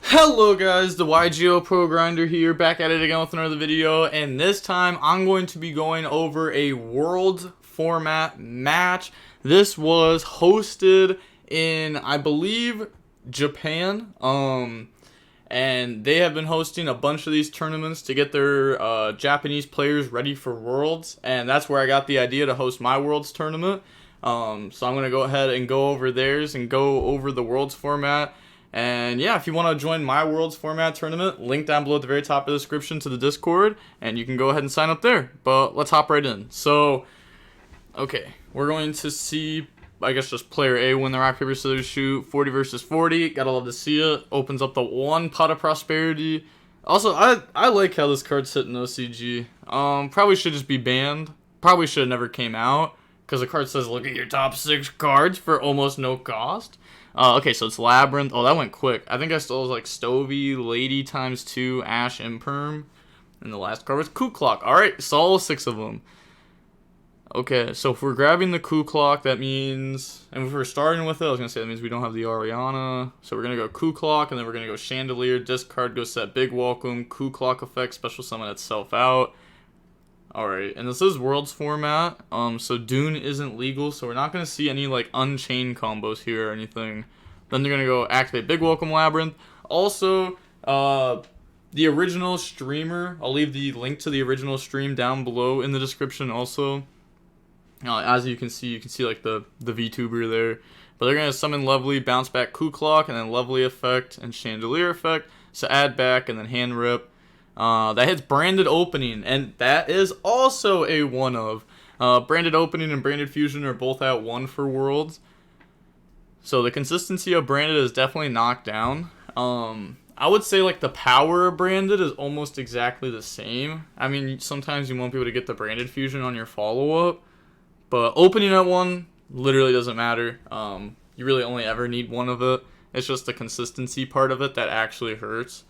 Hello guys, the YuGiOh Pro Grinder here, back at it again with another video, and this time I'm going to be going over a Worlds format match. This was hosted in, I believe, Japan, and they have been hosting a bunch of these tournaments to get their Japanese players ready for Worlds, and that's where I got the idea to host my Worlds tournament. So I'm going to go ahead and go over theirs and go over the Worlds format. And yeah, if you want to join my Worlds format tournament, link down below at the very top of the description to the Discord, and you can go ahead and sign up there. But let's hop right in. So, okay, we're going to see, I guess, just player A win the rock, paper, scissors, shoot, 40 versus 40. Gotta love to see it. Opens up the one pot of prosperity. Also, I like how this card's sitting OCG. Probably should just be banned. Probably should have never came out, because the card says, look at your top 6 cards for almost no cost. Okay, so it's Labrynth. Oh, that went quick. I think I stole like Stovey, Lady ×2, Ash, Imperm. And the last card was Coup Clock. Alright, so all 6 of them. Okay, so if we're grabbing the Coup Clock, that means... And if we're starting with it, I was going to say that means we don't have the Ariana. So we're going to go Coup Clock, and then we're going to go Chandelier. Discard, go set Big Welcome. Coup Clock effect, special summon itself out. Alright, and this is Worlds format, so Dune isn't legal, so we're not going to see any, like, Unchained combos here or anything. Then they're going to go activate Big Welcome Labrynth. Also, the original streamer, I'll leave the link to the original stream down below in the description also. As you can see, like, the VTuber there. But they're going to summon Lovely, bounce back Coup Clock, and then Lovely effect and Chandelier effect. So add back, and then hand rip. That hits Branded Opening, and that is also a one of. Branded Opening and Branded Fusion are both at 1 for Worlds. So the consistency of Branded is definitely knocked down. I would say like the power of Branded is almost exactly the same. I mean, sometimes you won't be able to get the Branded Fusion on your follow-up, but opening at 1 literally doesn't matter. You really only ever need 1 of it. It's just the consistency part of it that actually hurts.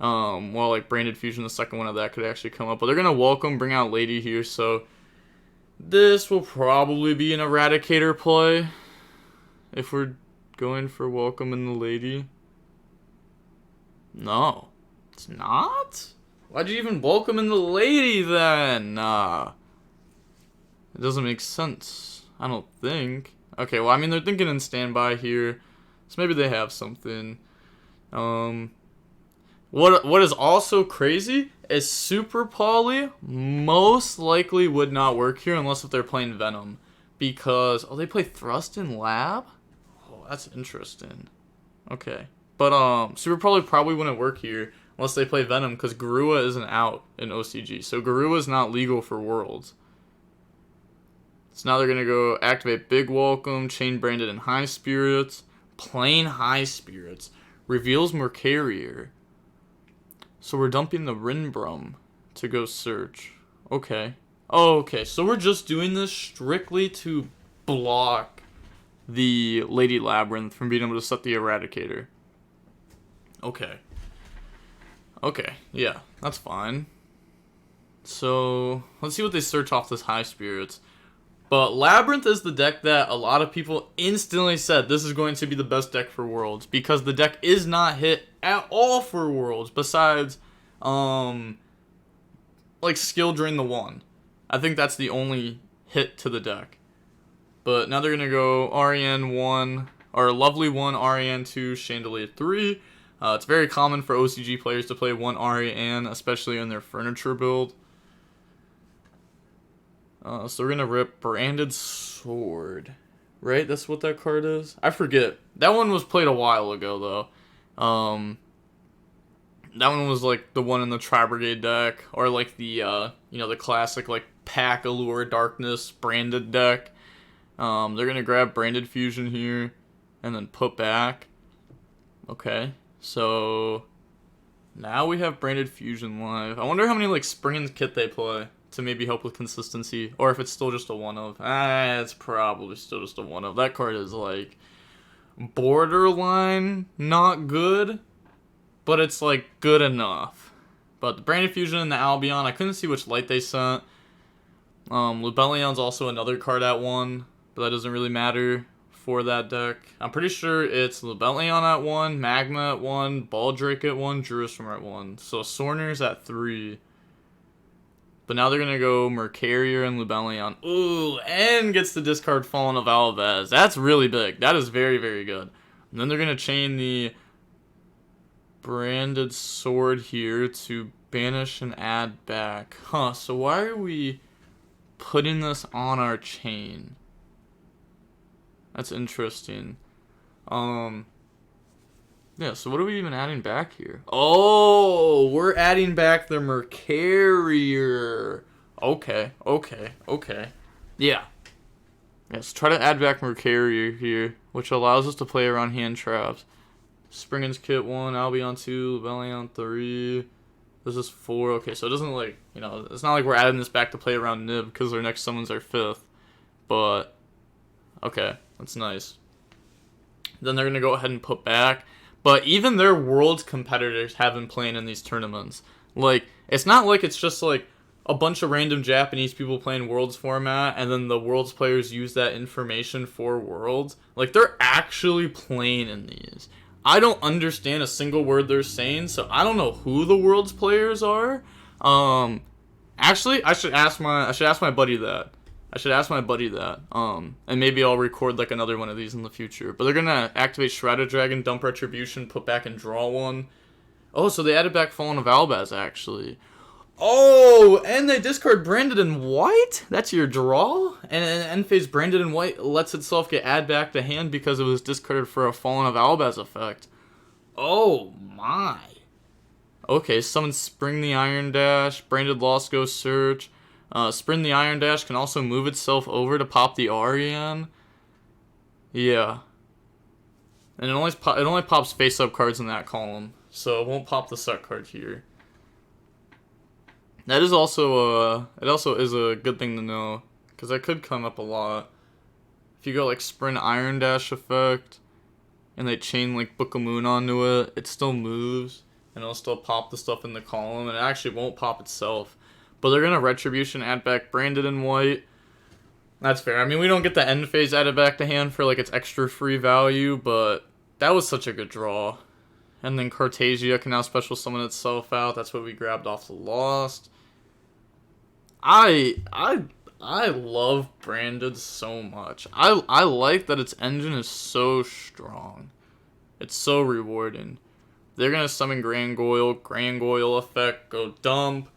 Well, like Branded Fusion, the second one of that could actually come up. But they're going to welcome, bring out Lady here. So this will probably be an Eradicator play if we're going for welcome in the Lady. No, it's not? Why'd you even welcome in the Lady then? It doesn't make sense, I don't think. Okay, well, I mean, they're thinking in standby here. So maybe they have something. What is also crazy is Super Poly most likely would not work here unless if they're playing Venom. Because, oh, they play Thrust in Lab? Oh, that's interesting. Okay. But, Super Poly probably wouldn't work here unless they play Venom, because Garua isn't out in OCG. So Garua is not legal for Worlds. So now they're going to go activate Big Welcome, Chain Branded and High Spirits. Plain High Spirits. Reveals Mercarier. So we're dumping the Rinbrum to go search. Okay. Oh, okay. So we're just doing this strictly to block the Lady Labrynth from being able to set the Eradicator. Okay. Okay. Yeah, that's fine. So let's see what they search off this High Spirits. But Labrynth is the deck that a lot of people instantly said this is going to be the best deck for Worlds, because the deck is not hit at all for Worlds besides like Skill Drain the 1. I think that's the only hit to the deck. But now they're going to go REN 1 or Lovely 1, REN 2, Chandelier 3. It's very common for OCG players to play 1 REN, especially in their furniture build. So we're going to rip Branded Sword, right? That's what that card is? I forget. That one was played a while ago, though. That one was, like, the one in the Tri-Brigade deck, or, like, the, the classic, like, Pack Allure Darkness Branded deck. They're going to grab Branded Fusion here, and then put back. Okay, so now we have Branded Fusion live. I wonder how many, like, Spring and Kit they play to maybe help with consistency, or if it's still just a one-of. It's probably still just a one-of. That card is, like, borderline not good, but it's, like, good enough. But the Branded Fusion and the Albion, I couldn't see which light they sent. Lubellion's also another card at 1, but that doesn't really matter for that deck. I'm pretty sure it's Lebellion at 1, Magma at 1, Baldrake at 1, Jerusalem at 1. So Sorner's at 3. But now they're going to go Mercarier and Lebellion. Ooh, and gets to discard Fallen of Alvez. That's really big. That is very, very good. And then they're going to chain the Branded Sword here to banish and add back. Huh, so why are we putting this on our chain? That's interesting. Yeah, so what are we even adding back here? Oh, we're adding back the Mercarier. Okay. Yeah. Yes, try to add back Mercarier here, which allows us to play around hand traps. Springen's Kit 1, Albion 2, Lebellion 3. This is 4. Okay, so it doesn't like, it's not like we're adding this back to play around Nib because our next summons are 5th. But, okay, that's nice. Then they're going to go ahead and put back. But even their Worlds competitors have been playing in these tournaments. Like, it's not like it's just like a bunch of random Japanese people playing Worlds format and then the Worlds players use that information for Worlds. Like, they're actually playing in these. I don't understand a single word they're saying, so I don't know who the Worlds players are. Actually, I should ask my buddy that. And maybe I'll record like another one of these in the future. But they're gonna activate Shrouded Dragon, dump Retribution, put back and draw one. Oh, so they added back Fallen of Albaz actually. Oh, and they discard Branded in White? That's your draw? And end phase Branded in White lets itself get add back to hand because it was discarded for a Fallen of Albaz effect. Oh my. Okay, summon Spring the Iron Dash, Branded Lost Ghost Search. Spring the Iron Dash can also move itself over to pop the Arian. Yeah. And it only pops face-up cards in that column, so it won't pop the set card here. That is also it also is a good thing to know, because that could come up a lot. If you go like Spring Iron Dash effect, and they chain like Book of Moon onto it, it still moves, and it'll still pop the stuff in the column, and it actually won't pop itself. But they're going to Retribution, add back Branded in White. That's fair. I mean, we don't get the end phase added back to hand for like its extra free value, but that was such a good draw. And then Cartasia can now special summon itself out. That's what we grabbed off the Lost. I love Branded so much. I like that its engine is so strong. It's so rewarding. They're going to summon Grangoyle effect, go dump.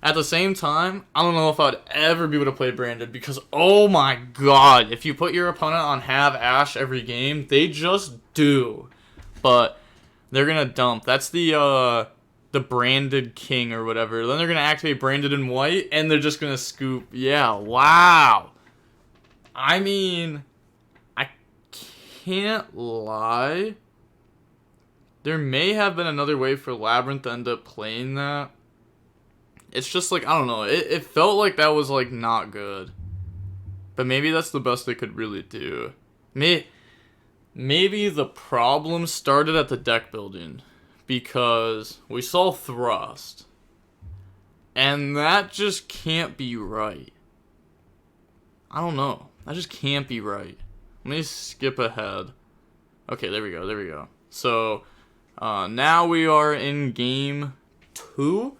At the same time, I don't know if I'd ever be able to play Branded because, oh my god, if you put your opponent on have Ash every game, they just do. But they're going to dump. That's the Branded King or whatever. Then they're going to activate Branded in White, and they're just going to scoop. Yeah, wow. I mean, I can't lie. There may have been another way for Labrynth to end up playing that. It's just like, I don't know, it felt like that was like not good. But maybe that's the best they could really do. Maybe the problem started at the deck building. Because we saw Thrust. And that just can't be right. I don't know. That just can't be right. Let me skip ahead. Okay, there we go. So, now we are in game 2.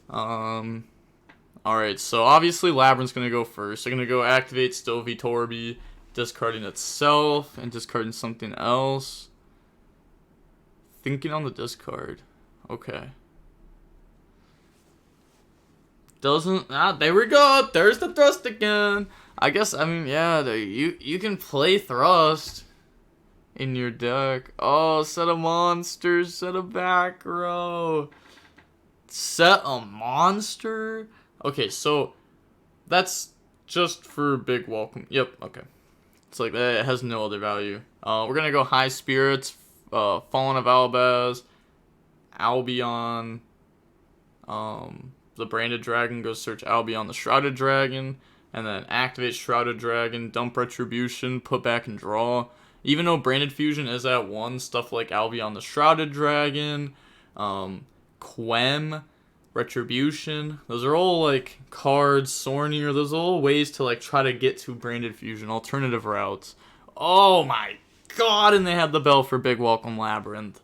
Alright, so obviously Labrynth's gonna go first. They're gonna go activate Stovey Torby, discarding itself and discarding something else. Thinking on the discard. Okay. There we go! There's the Thrust again! I guess, I mean, yeah, you can play Thrust in your deck. Oh, set of monsters, set a back row. Set a monster? Okay, so that's just for big welcome. Yep, okay. It's like that. It has no other value. We're going to go High Spirits, Fallen of Albaz, Albion. The Branded Dragon goes search Albion the Shrouded Dragon, and then activate Shrouded Dragon, dump Retribution, put back and draw. Even though Branded Fusion is at 1, stuff like Albion the Shrouded Dragon, Quem, Retribution, those are all like cards, Sornier, those are all ways to like try to get to Branded Fusion, alternative routes. Oh my god, and they had the bell for Big Welcome Labrynth.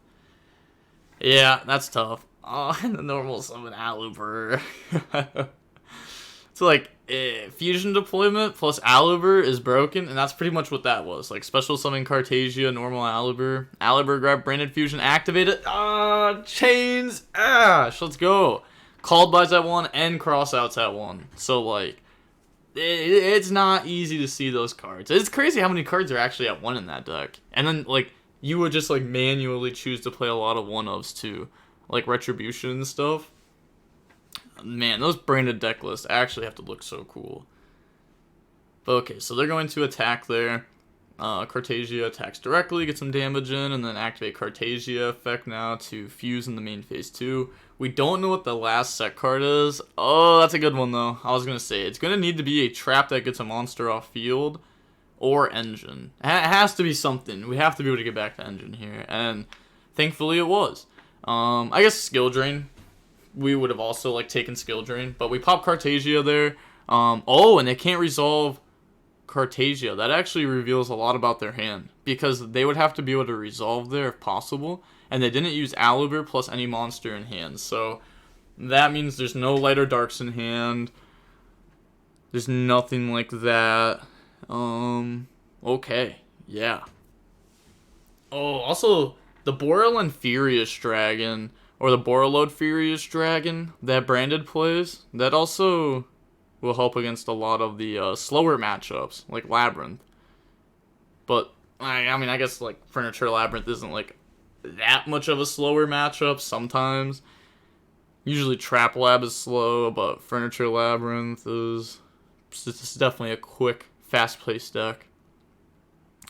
Yeah, that's tough. Oh, and the normal summon Aluber. So, like, fusion deployment plus Aluber is broken, and that's pretty much what that was. Like, special summon Cartasia, normal Aluber. Aluber grab Branded Fusion, activate it. Chains. Let's go. Called buys at 1 and crossouts at 1. So, like, it's not easy to see those cards. It's crazy how many cards are actually at 1 in that deck. And then, like, you would just, like, manually choose to play a lot of 1-ofs, too. Like, Retribution and stuff. Man, those branded deck lists actually have to look so cool. But okay, so they're going to attack there. Cartasia attacks directly, get some damage in, and then activate Cartasia effect now to fuse in the main phase 2. We don't know what the last set card is. Oh, that's a good one, though. I was going to say, it's going to need to be a trap that gets a monster off field or engine. It has to be something. We have to be able to get back to engine here, and thankfully it was. I guess skill drain. We would have also like taken skill drain, but we pop Cartasia there. Oh, and they can't resolve Cartasia. That actually reveals a lot about their hand, because they would have to be able to resolve there if possible, and they didn't use Aluber plus any monster in hand, so that means there's no light or darks in hand. There's nothing like that. Okay, yeah. Oh, also the Borderland Furious Dragon, or the Borreload Furious Dragon that Branded plays, that also will help against a lot of the slower matchups, like Labrynth. But, I mean, I guess, like, Furniture Labrynth isn't, like, that much of a slower matchup sometimes. Usually Trap Lab is slow, but Furniture Labrynth is it's definitely a quick, fast-paced deck.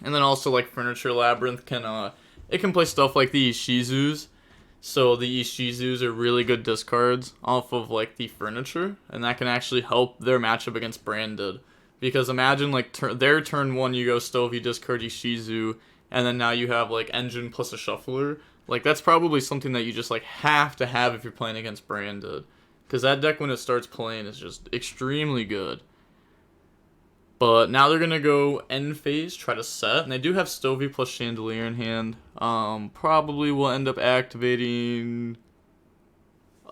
And then also, like, Furniture Labrynth can, it can play stuff like the Ishizus. So the Ishizus are really good discards off of, like, the furniture, and that can actually help their matchup against Branded. Because imagine, like, their turn 1, you go Stove, you discard Ishizu, and then now you have, like, Engine plus a Shuffler. Like, that's probably something that you just, like, have to have if you're playing against Branded. Because that deck, when it starts playing, is just extremely good. But now they're going to go end phase, try to set. And they do have Stovey plus Chandelier in hand. Probably will end up activating...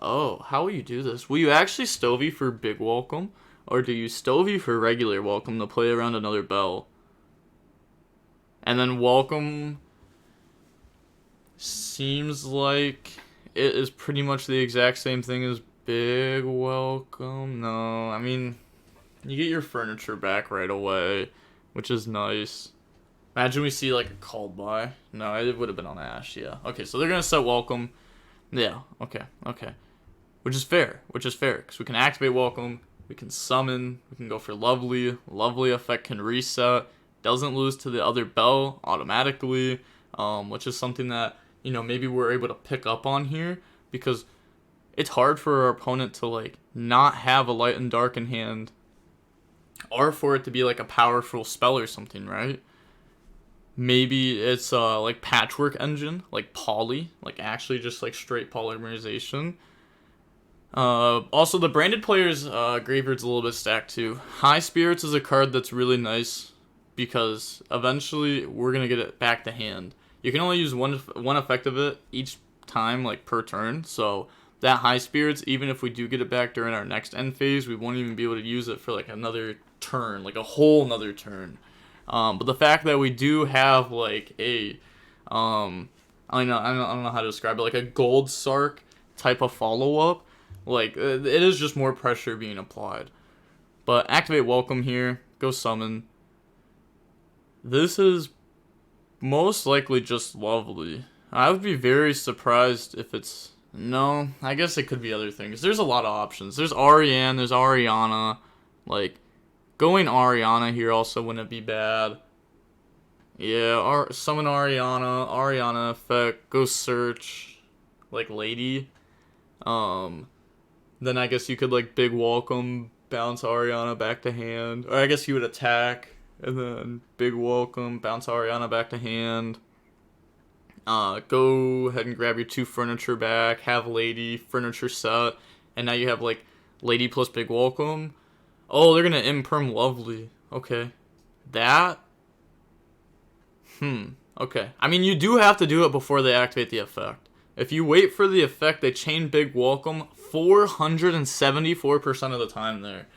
Oh, how will you do this? Will you actually Stovey for Big Welcome? Or do you Stovey for regular Welcome to play around another bell? And then Welcome seems like it is pretty much the exact same thing as Big Welcome. No, I mean... You get your furniture back right away, which is nice. Imagine we see, like, a called buy. No, it would have been on Ash, yeah. Okay, so they're going to set Welcome. Yeah, okay. Which is fair, because we can activate Welcome, we can summon, we can go for Lovely. Lovely effect can reset, doesn't lose to the other bell automatically, which is something that, you know, maybe we're able to pick up on here, because it's hard for our opponent to, like, not have a light and dark in hand, or for it to be like a powerful spell or something, right? Maybe it's like Patchwork Engine, like Poly, like actually just like straight polymerization. Also, the Branded player's graveyard's a little bit stacked too. High Spirits is a card that's really nice because eventually we're gonna get it back to hand. You can only use one effect of it each time, like per turn. So that High Spirits, even if we do get it back during our next end phase, we won't even be able to use it for like another turn, like a whole another turn. But the fact that we do have like a I don't know how to describe it, like a Gold Sark type of follow-up, like it is just more pressure being applied. But activate Welcome here, go summon. This is most likely just Lovely. I would be very surprised if it's... No, I guess it could be other things. There's a lot of options. There's Ariane, there's Ariana. Like, going Ariana here also wouldn't be bad. Yeah, summon Ariana effect, go search, like, Lady. Then I guess you could, like, Big Welcome, bounce Ariana back to hand. Or I guess you would attack, and then Big Welcome, bounce Ariana back to hand. Go ahead and grab your 2 furniture back, have Lady, furniture set, and now you have, like, Lady plus Big Welcome. Oh, they're gonna imperm Lovely. Okay. That Okay. I mean, you do have to do it before they activate the effect. If you wait for the effect, they chain Big Welcome 474% of the time there.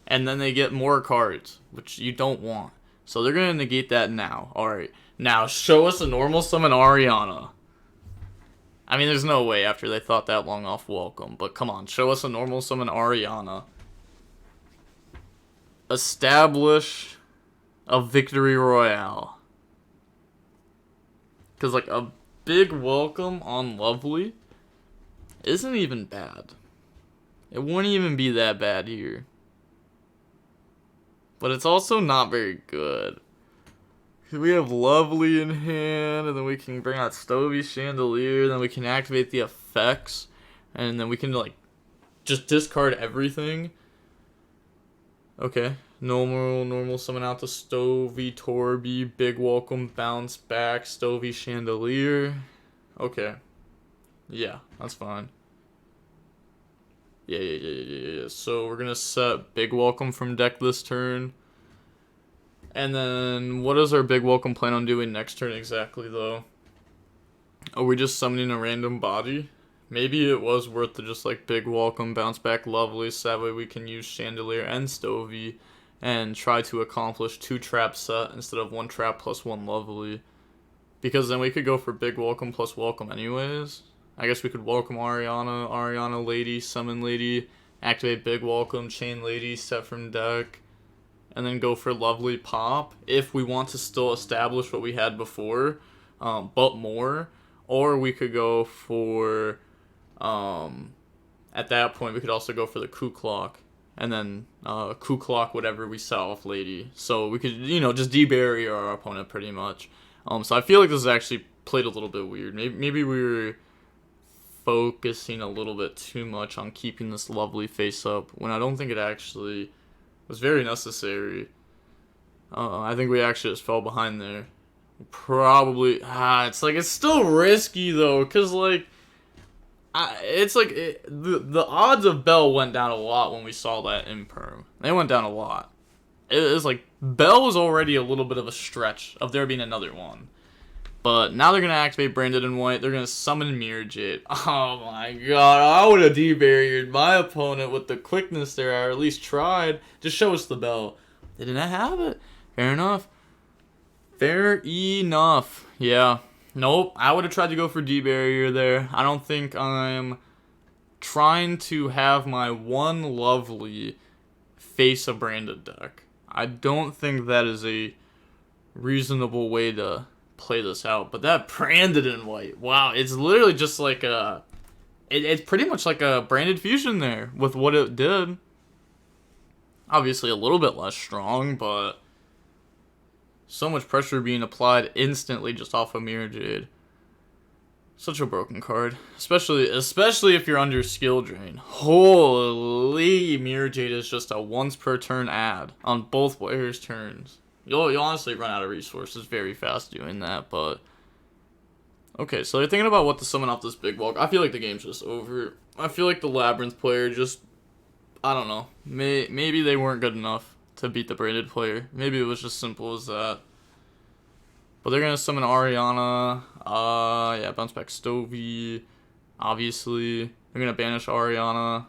And then they get more cards, which you don't want. So they're going to negate that now. Alright. Now, show us a normal summon Ariana. I mean, there's no way after they thought that long off Welcome. But come on, show us a normal summon Ariana. Establish a Victory Royale. Because, like, a Big Welcome on Lovely isn't even bad. It wouldn't even be that bad here. But it's also not very good. We have Lovely in hand, and then we can bring out Stovey Chandelier, then we can activate the effects, and then we can, like, just discard everything. Okay. Normal, summon out the Stovey, Torby, Big Welcome, Bounce Back, Stovey Chandelier. Okay. Yeah, that's fine. Yeah. So we're gonna set Big Welcome from deck this turn. And then, what does our Big Welcome plan on doing next turn exactly, though? Are we just summoning a random body? Maybe it was worth to just, like, Big Welcome, Bounce Back, Lovely, so that way we can use Chandelier and Stovey and try to accomplish 2 trap set instead of 1 trap plus 1 Lovely. Because then we could go for Big Welcome plus Welcome anyways. I guess we could Welcome Ariana Lady, Summon Lady, activate Big Welcome, Chain Lady, set from deck, and then go for Lovely Pop if we want to still establish what we had before, but more. Or we could go for, at that point, we could also go for the Coup Clock, and then Coup Clock whatever we sell off Lady. So we could, just debarrier our opponent pretty much. So I feel like this is actually played a little bit weird. Maybe we were focusing a little bit too much on keeping this Lovely face up, when I don't think it actually was very necessary. I think we actually just fell behind there. Probably, it's still risky though, cause the odds of Bell went down a lot when we saw that Imperm. They went down a lot. It's like Bell was already a little bit of a stretch of there being another one. But now they're going to activate Branded in White. They're going to summon Mirror Jade. Oh my god, I would have debarriered my opponent with the quickness there, or at least tried. Just show us the Bell. They didn't have it. Fair enough. Yeah. Nope, I would have tried to go for debarrier there. I don't think I'm trying to have my one Lovely face a Branded deck. I don't think that is a reasonable way to play this out. But that Branded in White, wow, it's literally just like it's pretty much like a Branded Fusion there with what it did. Obviously a little bit less strong, but so much pressure being applied instantly just off of Mirror Jade. Such a broken card, especially if you're under skill drain. Holy, Mirror Jade is just a once per turn add on both players' turns. You'll honestly run out of resources very fast doing that, but okay, so they're thinking about what to summon off this Big Bulk. I feel like the game's just over. I feel like the Labrynth player just, I don't know, maybe they weren't good enough to beat the Branded player. Maybe it was just simple as that. But they're gonna summon Ariana. Yeah, bounce back Stovey. Obviously, they're gonna banish Ariana,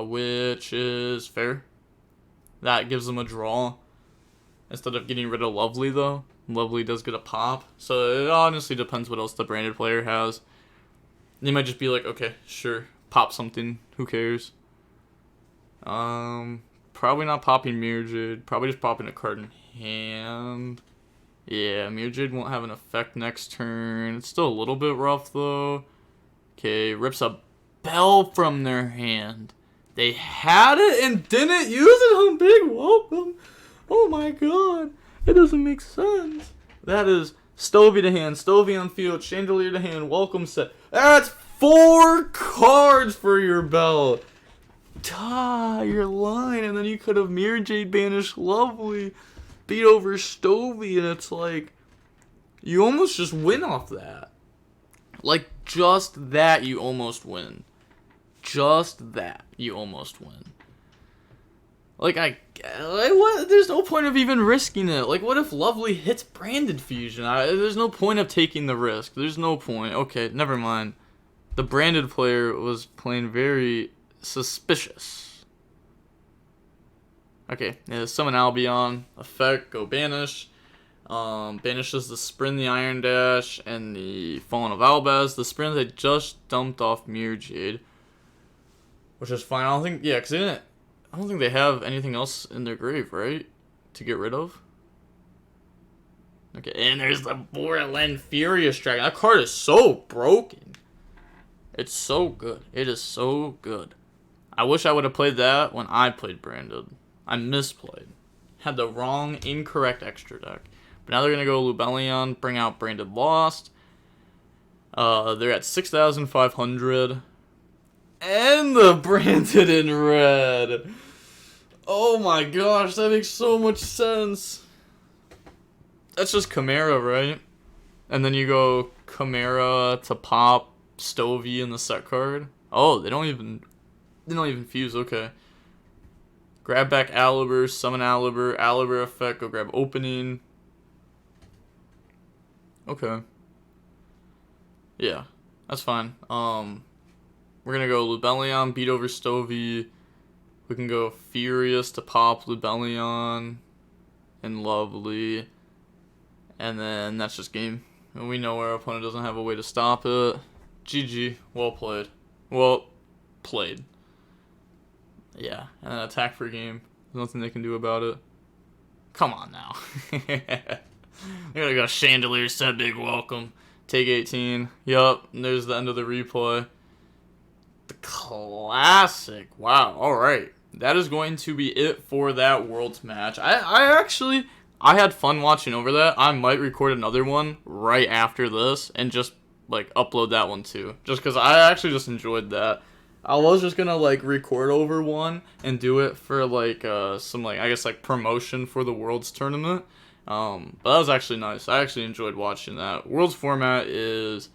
which is fair. That gives them a draw instead of getting rid of Lovely, though. Lovely does get a pop, so it honestly depends what else the Branded player has. They might just be like, okay, sure, pop something. Who cares? Probably not popping Mirror Jade. Probably just popping a card in hand. Yeah, Mirror Jade won't have an effect next turn. It's still a little bit rough, though. Okay, rips a Bell from their hand. They had it and didn't use it on Big Welcome. Oh my god. It doesn't make sense. That is Stovey to hand, Stovey on field, Chandelier to hand, Welcome set. That's 4 cards for your Bell. Your line, and then you could have Mirror Jade banished Lovely, beat over Stovey, and it's like, you almost just win off that. Like, just that, you almost win. Just that, you almost win. Like, what? There's no point of even risking it. Like, what if Lovely hits Branded Fusion? There's no point of taking the risk. There's no point. Okay, never mind. The Branded player was playing very suspicious. Okay, yeah, Summon Albion. Effect, go Banish. Banishes the Sprin, the Iron Dash, and the Fallen of Albaz. The Sprin they just dumped off Mirror Jade. Which is fine. I don't think, yeah, because I don't think they have anything else in their grave, right? To get rid of. Okay, and there's the Borland Furious Dragon. That card is so broken. It's so good. It is so good. I wish I would have played that when I played Branded. I misplayed. Had the wrong, incorrect extra deck. But now they're going to go Lubellion, bring out Branded Lost. They're at 6,500. And the Branded in red. Oh my gosh, that makes so much sense. That's just Chimera, right? And then you go Chimera to pop Stovey in the set card. Oh, they don't even fuse. Okay. Grab back Alibur, summon Alibur, Alibur effect, go grab opening. Okay. Yeah, that's fine. We're gonna go Lubellion, beat over Stovey. We can go Furious to pop Lubellion and Lovely. And then that's just game. And we know our opponent doesn't have a way to stop it. GG. Well played. Well played. Yeah. And then attack for game. There's nothing they can do about it. Come on now. They gotta go Chandelier, said big welcome. Take 18. Yup. And there's the end of the replay. The classic. Wow. Alright. That is going to be it for that Worlds match. I had fun watching over that. I might record another one right after this and just like upload that one too. Just because I actually just enjoyed that. I was just gonna like record over one and do it for like some like I guess like promotion for the Worlds tournament. But that was actually nice. I actually enjoyed watching that. Worlds format is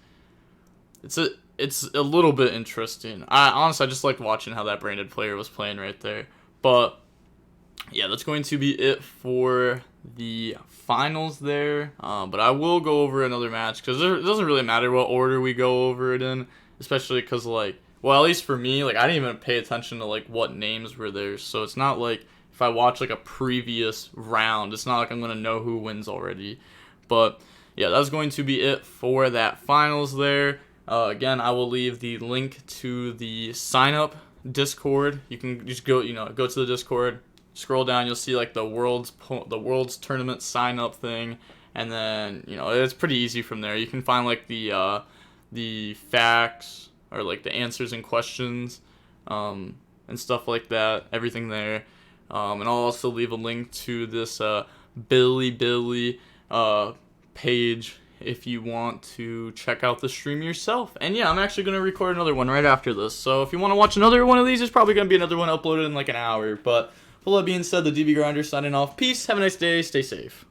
it's a little bit interesting. Honestly, I just liked watching how that Branded player was playing right there. But yeah, that's going to be it for the finals there. But I will go over another match because it doesn't really matter what order we go over it in, especially because like, well, at least for me, like I didn't even pay attention to like what names were there. So it's not like if I watch like a previous round, it's not like I'm gonna know who wins already. But yeah, that's going to be it for that finals there. Again, I will leave the link to the sign up Discord. You can just go to the Discord, scroll down, you'll see like the Worlds tournament sign up thing, and then it's pretty easy from there. You can find like the facts or like the answers and questions and stuff like that, everything there. And I'll also leave a link to this Billy page if you want to check out the stream yourself. And yeah, I'm actually going to record another one right after this. So if you want to watch another one of these, there's probably going to be another one uploaded in like an hour. But with all that being said, the DB Grinder signing off. Peace. Have a nice day. Stay safe.